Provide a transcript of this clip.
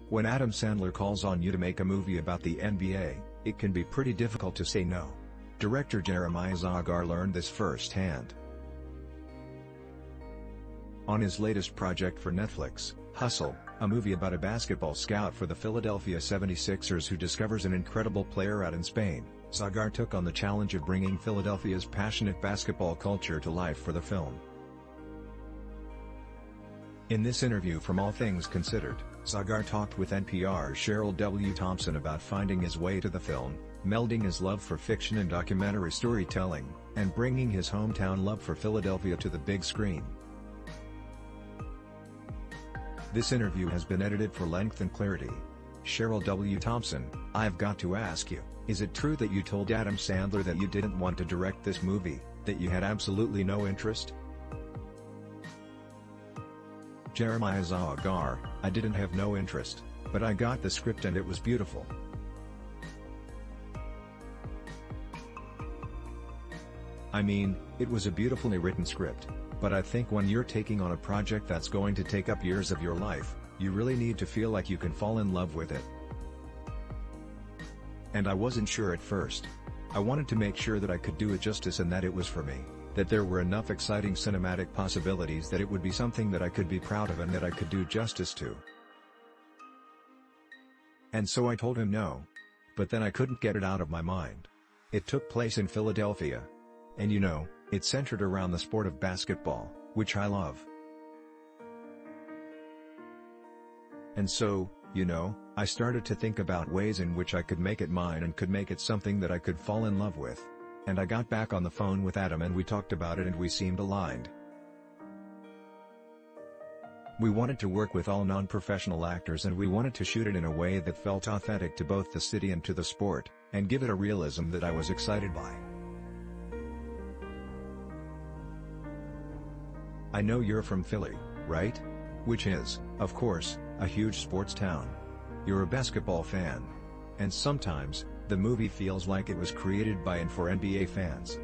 When Adam Sandler calls on you to make a movie about the NBA, it can be pretty difficult to say no. Director Jeremiah Zagar learned this firsthand. On his latest project for Netflix, Hustle, a movie about a basketball scout for the Philadelphia 76ers who discovers an incredible player out in Spain, Zagar took on the challenge of bringing Philadelphia's passionate basketball culture to life for the film. In this interview from All Things Considered, Zagar talked with NPR's Cheryl W. Thompson about finding his way to the film, melding his love for fiction and documentary storytelling, and bringing his hometown love for Philadelphia to the big screen. This interview has been edited for length and clarity. Cheryl W. Thompson, I've got to ask you, is it true that you told Adam Sandler that you didn't want to direct this movie, that you had absolutely no interest? Jeremiah Zagar, I didn't have no interest, but I got the script and it was beautiful. I mean, it was a beautifully written script, but I think when you're taking on a project that's going to take up years of your life, you really need to feel like you can fall in love with it. And I wasn't sure at first. I wanted to make sure that I could do it justice and that it was for me, that there were enough exciting cinematic possibilities that it would be something that I could be proud of and that I could do justice to. And so I told him no. But then I couldn't get it out of my mind. It took place in Philadelphia. And you know, it's centered around the sport of basketball, which I love. And so, you know, I started to think about ways in which I could make it mine and could make it something that I could fall in love with. And I got back on the phone with Adam and we talked about it and we seemed aligned. We wanted to work with all non-professional actors and we wanted to shoot it in a way that felt authentic to both the city and to the sport, and give it a realism that I was excited by. I know you're from Philly, right? Which is, of course, a huge sports town. You're a basketball fan. And sometimes, the movie feels like it was created by and for NBA fans.